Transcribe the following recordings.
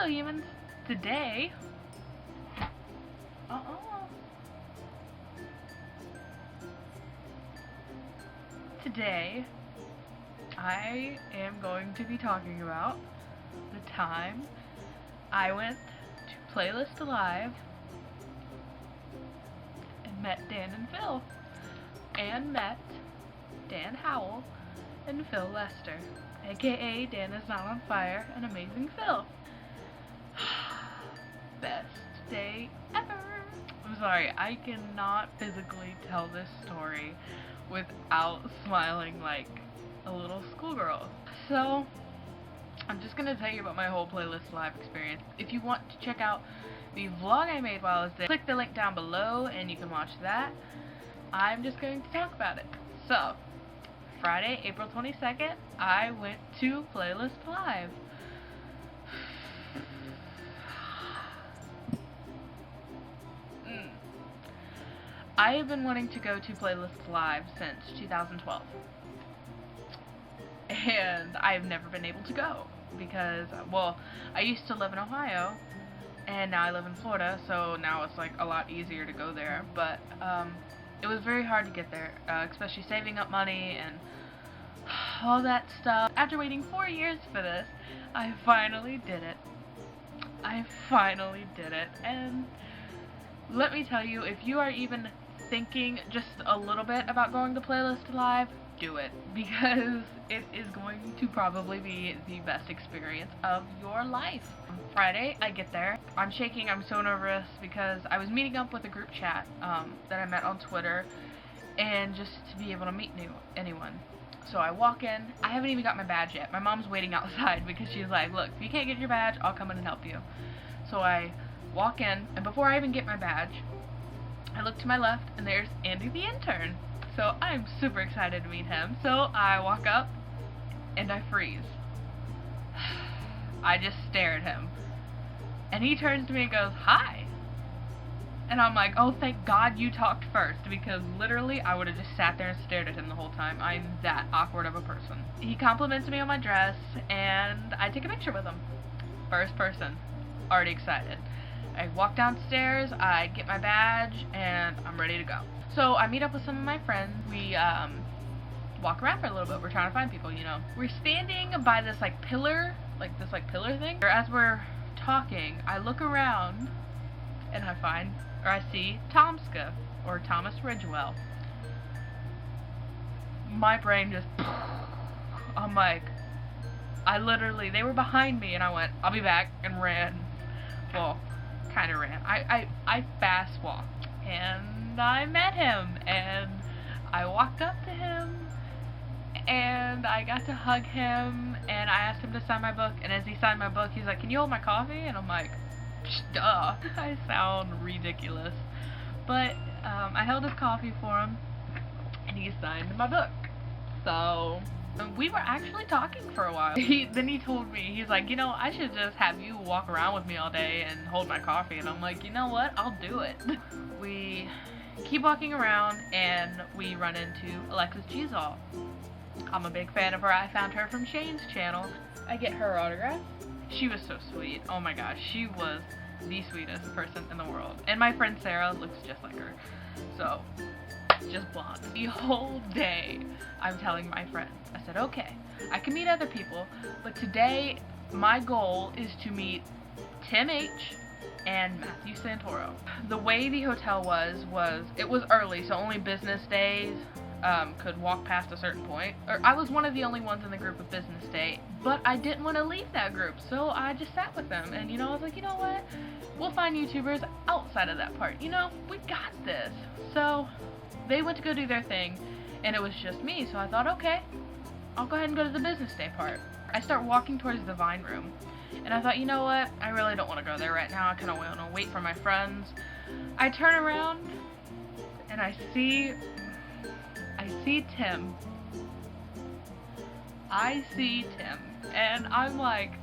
Hello humans! Today... Today, I am going to be talking about the time I went to Playlist Alive and met Dan and Phil. And met Dan Howell and Phil Lester, aka Dan Is Not On Fire and Amazing Phil. Best day ever! I'm sorry, I cannot physically tell this story without smiling like a little schoolgirl. So, I'm just gonna tell you about my whole Playlist Live experience. If you want to check out the vlog I made while I was there, click the link down below and you can watch that. I'm just going to talk about it. So, Friday, April 22nd, I went to Playlist Live. I have been wanting to go to Playlist Live since 2012. And I've never been able to go because, well, I used to live in Ohio and now I live in Florida, so now it's like a lot easier to go there, but it was very hard to get there, especially saving up money and all that stuff. After waiting 4 years for this, I finally did it. And let me tell you, if you are even thinking just a little bit about going to Playlist Live, do it, because it is going to probably be the best experience of your life. On Friday, I get there. I'm shaking, I'm so nervous because I was meeting up with a group chat that I met on Twitter, and just to be able to meet anyone. So I walk in, I haven't even got my badge yet. My mom's waiting outside because she's like, look, if you can't get your badge, I'll come in and help you. So I walk in, and before I even get my badge, I look to my left, and there's Andy the intern. So I'm super excited to meet him. So I walk up, and I freeze. I just stare at him. And he turns to me and goes, hi. And I'm like, oh, thank God you talked first, because literally I would have just sat there and stared at him the whole time. I'm that awkward of a person. He compliments me on my dress, and I take a picture with him. First person. Already excited. I walk downstairs, I get my badge, and I'm ready to go. So I meet up with some of my friends. We walk around for a little bit. We're trying to find people, you know. We're standing by this pillar thing. As we're talking, I look around and I see Tomska, or Thomas Ridgewell. My brain just, I'm like, they were behind me, and I went, I'll be back, and ran. Well, kind of ran. I fast walked, and I met him, and I walked up to him, and I got to hug him, and I asked him to sign my book, and as he signed my book, he's like, can you hold my coffee? And I'm like, duh. I sound ridiculous. But I held his coffee for him, and he signed my book. So we were actually talking for a while. Then he told me, he's like, you know, I should just have you walk around with me all day and hold my coffee. And I'm like, you know what? I'll do it. We keep walking around, and we run into Alexis Giselle. I'm a big fan of her. I found her from Shane's channel. I get her autograph. She was so sweet. Oh my gosh, she was the sweetest person in the world. And my friend Sarah looks just like her. So, just blonde. The whole day, I'm telling my friends, I said, okay, I can meet other people, but today, my goal is to meet Tim H. and Matthew Santoro. The way the hotel was it was early, so only business days could walk past a certain point. Or I was one of the only ones in the group with business day, but I didn't want to leave that group, so I just sat with them, and I was like, you know what, we'll find YouTubers outside of that part, we got this. So they went to go do their thing, and it was just me, so I thought, okay, I'll go ahead and go to the business day part. I start walking towards the Vine room, and I thought, you know what, I really don't want to go there right now. I kind of want to wait for my friends. I turn around, and I see Tim. And I'm like,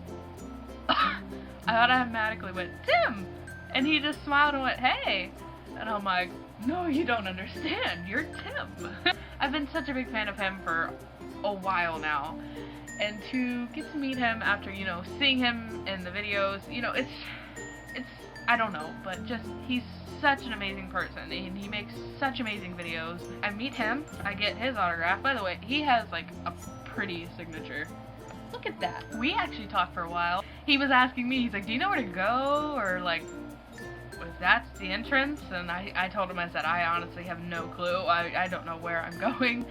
I automatically went, Tim! And he just smiled and went, hey! And I'm like, no, you don't understand, you're Tim. I've been such a big fan of him for a while now. And to get to meet him after, you know, seeing him in the videos, you know, it's, I don't know, but just, he's such an amazing person, and he makes such amazing videos. I meet him, I get his autograph. By the way, he has, like, a pretty signature. Look at that. We actually talked for a while. He was asking me, he's like, do you know where to go, or, like, if that's the entrance? And I told him, I said, I honestly have no clue. I don't know where I'm going.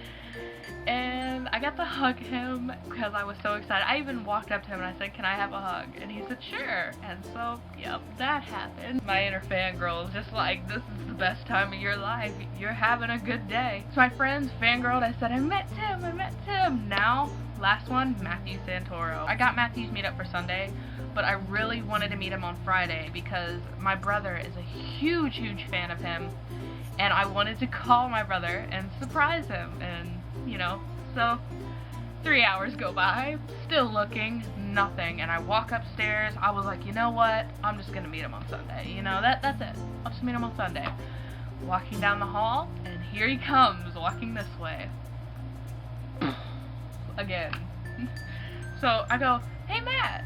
And I got to hug him because I was so excited. I even walked up to him and I said, can I have a hug? And he said, sure. And so, yep, that happened. My inner fangirl is just like, this is the best time of your life. You're having a good day. So my friends fangirled. I said, I met Tim. Now, last one, Matthew Santoro. I got Matthew's meetup for Sunday, but I really wanted to meet him on Friday because my brother is a huge fan of him. And I wanted to call my brother and surprise him. And you know, so 3 hours go by, still looking, nothing, and I walk upstairs. I was like, you know what, I'm just gonna meet him on Sunday, you know, that's it, I'll just meet him on Sunday. Walking down the hall, and here he comes, walking this way. Again. So I go, hey Matt,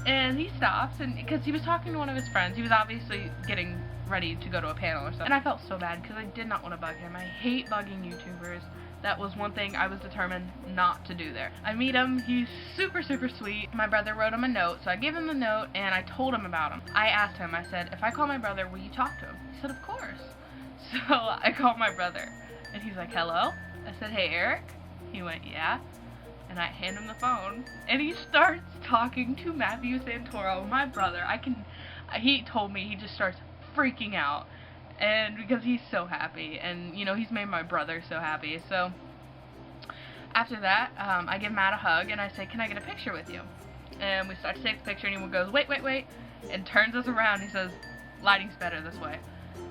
and he stops, and because he was talking to one of his friends, he was obviously getting ready to go to a panel or something, and I felt so bad because I did not want to bug him. I hate bugging YouTubers. That was one thing I was determined not to do there. I meet him, he's super sweet. My brother wrote him a note, so I gave him the note and I told him about him. I asked him, I said, if I call my brother, will you talk to him? He said, of course. So I called my brother and he's like, hello? I said, hey Eric? He went, yeah. And I hand him the phone and he starts talking to Matthew Santoro, my brother. He told me he just starts freaking out. And because he's so happy, and you know, he's made my brother so happy. So after that, I give Matt a hug and I say, can I get a picture with you? And we start to take the picture and he goes, wait, and turns us around. He says, lighting's better this way.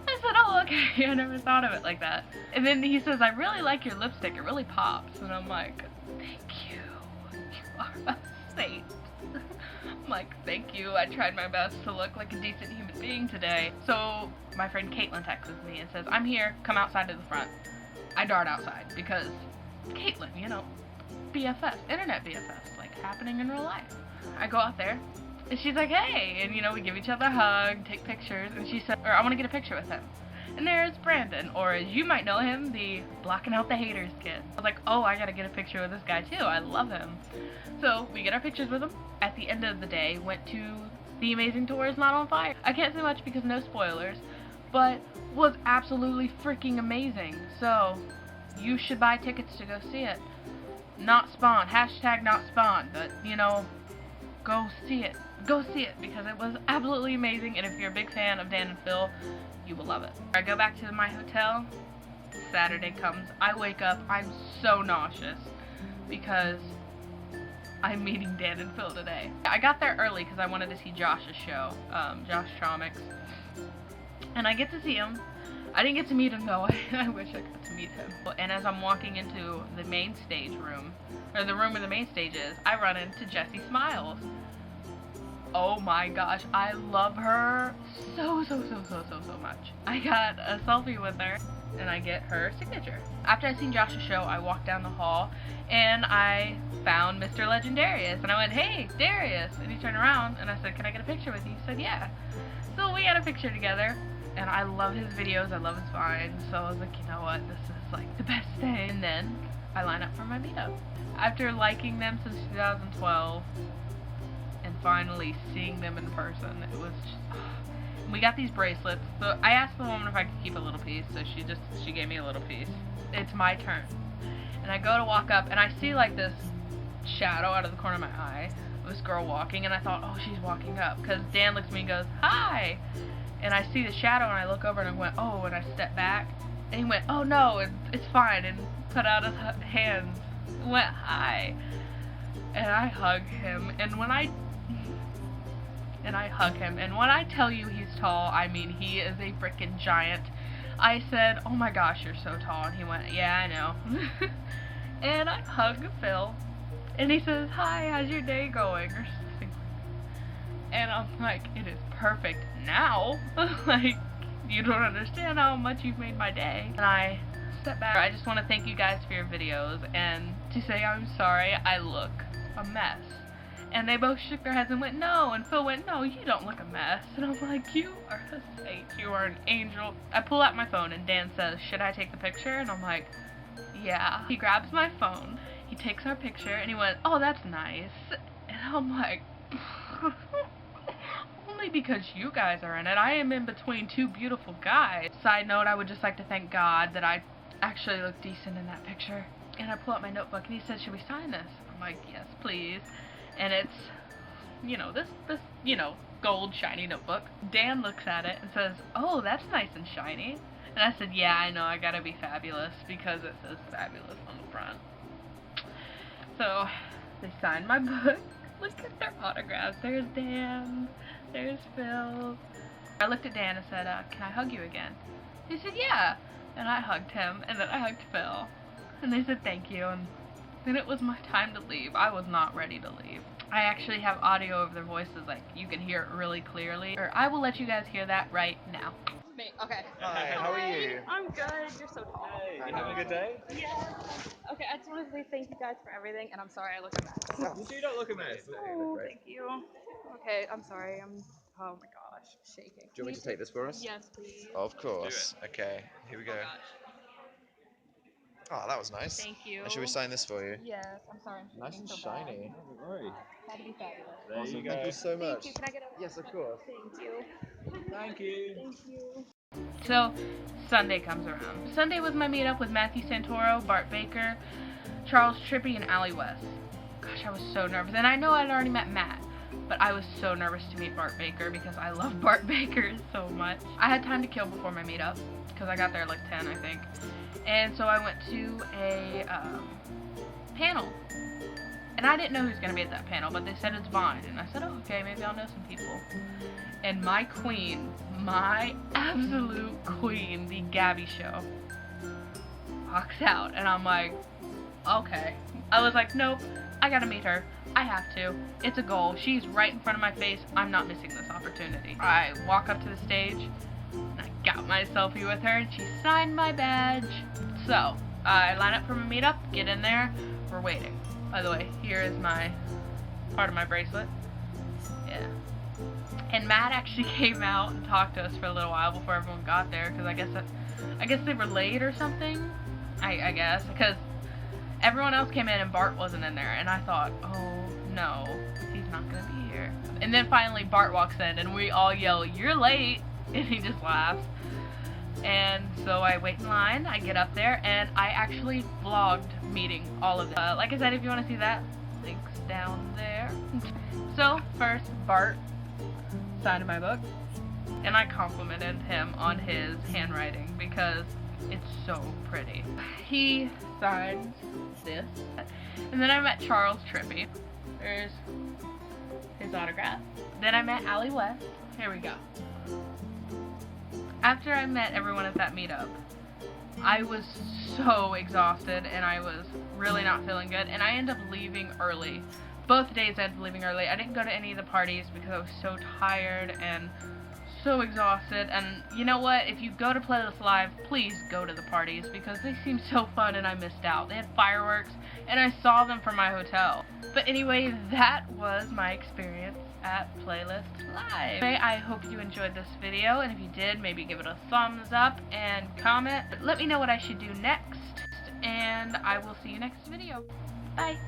I said, oh, okay. I never thought of it like that. And then he says, I really like your lipstick, it really pops. And I'm like, thank you, you are a saint. I'm like, thank you, I tried my best to look like a decent human being today. So my friend Caitlin texts me and says, I'm here, come outside to the front. I dart outside because Caitlin, you know, BFFs, internet BFFs, like happening in real life. I go out there and she's like, hey, and you know, we give each other a hug, take pictures, and she said, or I want to get a picture with him. And there's Brandon, or as you might know him, the blocking out the haters kid. I was like, oh, I gotta get a picture with this guy too, I love him. So we get our pictures with him. At the end of the day, went to The Amazing Tour Is Not on Fire. I can't say much because no spoilers, but was absolutely freaking amazing. So you should buy tickets to go see it. Not Spawn, hashtag not Spawn, but you know, go see it. Go see it because it was absolutely amazing, and if you're a big fan of Dan and Phil, you will love it. I go back to my hotel, Saturday comes, I wake up, I'm so nauseous because I'm meeting Dan and Phil today. I got there early because I wanted to see Josh's show, Josh Tromix, and I get to see him. I didn't get to meet him though, I wish I got to meet him. And as I'm walking into the main stage room, or the room where the main stage is, I run into Jessie Smiles. Oh my gosh, I love her so much. I got a selfie with her and I get her signature. After I seen Josh's show, I walked down the hall and I found Mr. Legendarius and I went, hey, Darius, and he turned around and I said, can I get a picture with you? He said, yeah. So we had a picture together and I love his videos, I love his vines, so I was like, you know what, this is like the best day. And then I line up for my meetup. After liking them since 2012, and finally seeing them in person, it was just, we got these bracelets. So I asked the woman if I could keep a little piece, so she gave me a little piece. It's my turn. And I go to walk up and I see like this shadow out of the corner of my eye of this girl walking, and I thought, oh, she's walking up, because Dan looks at me and goes, hi, and I see the shadow and I look over and I went, oh, and I step back and he went, oh no, it's fine, and put out his hands, went, hi, and I hug him, and when I tell you he's tall, I mean he is a freaking giant. I said, oh my gosh, you're so tall, and he went, yeah, I know. And I hug Phil, and he says, hi, how's your day going, or something. And I'm like, it is perfect now. Like, you don't understand how much you've made my day. And I step back. I just want to thank you guys for your videos and to say I'm sorry I look a mess. And they both shook their heads and went, no. And Phil went, no, you don't look a mess. And I'm like, you are a saint. You are an angel. I pull out my phone and Dan says, should I take the picture? And I'm like, yeah. He grabs my phone. He takes our picture and he went, oh, that's nice. And I'm like, only because you guys are in it. I am in between two beautiful guys. Side note, I would just like to thank God that I actually look decent in that picture. And I pull out my notebook and he said, should we sign this? I'm like, yes, please. And it's, you know, this, you know, gold shiny notebook. Dan looks at it and says, oh, that's nice and shiny. And I said, yeah, I know, I gotta be fabulous because it says fabulous on the front. So, they signed my book. Look at their autographs. There's Dan. There's Phil. I looked at Dan and said, can I hug you again? He said, yeah. And I hugged him, and then I hugged Phil. And they said, thank you. And then it was my time to leave. I was not ready to leave. I actually have audio of their voices, like, you can hear it really clearly. Or I will let you guys hear that right now. Me. Okay. Hi, how are you? I'm good. You're so tall. Hey, you having a good day? Yeah. Okay, I just wanted to say thank you guys for everything, and I'm sorry I look a mess. You do not look a mess. Oh, thank you. Okay, I'm sorry. Oh my gosh, shaking. Do you want me to take this for us? Yes, please. Of course. Okay, here we go. Oh, that was nice. Thank you. And should we sign this for you? Yes, I'm sorry. I'm Nice shaking and so shiny. bad. Don't worry. Had to be fabulous. There Awesome, you go. thank you so much. Thank you. Can I get a? Yes, of course. Thank you. Thank you. Thank you. So, Sunday comes around. Sunday was my meetup with Matthew Santoro, Bart Baker, Charles Trippy, and Allie West. Gosh, I was so nervous. And I know I'd already met Matt, but I was so nervous to meet Bart Baker because I love Bart Baker so much. I had time to kill before my meetup because I got there at like 10, I think. And so I went to a panel. And I didn't know who was going to be at that panel, but they said it's Vine. And I said, oh, okay, maybe I'll know some people. And my queen, my absolute queen, the Gabby Show, walks out. And I'm like, okay. I was like, nope, I gotta meet her. I have to. It's a goal. She's right in front of my face. I'm not missing this opportunity. I walk up to the stage, and I got my selfie with her, and she signed my badge. So, I line up for my meetup, get in there, we're waiting. By the way, here is my part of my bracelet. Yeah. And Matt actually came out and talked to us for a little while before everyone got there, because I guess they were late or something. I guess, because everyone else came in and Bart wasn't in there, and I thought, oh no, he's not gonna be here. And then finally Bart walks in, and we all yell, "You're late!" And he just laughs. And so I wait in line, I get up there, and I actually vlogged meeting all of them. Like I said, if you want to see that, link's down there. So first, Bart signed my book, and I complimented him on his handwriting because it's so pretty. He signed this, and then I met Charles Trippy. There's his autograph. Then I met Allie West. Here we go. After I met everyone at that meetup, I was so exhausted and I was really not feeling good, and I ended up leaving early. Both days I ended up leaving early. I didn't go to any of the parties because I was so tired and so exhausted. And you know what? If you go to Playlist Live, please go to the parties because they seemed so fun and I missed out. They had fireworks and I saw them from my hotel. But anyway, that was my experience at Playlist Live. I hope you enjoyed this video, and if you did, maybe give it a thumbs up and comment. Let me know what I should do next, and I will see you next video. Bye!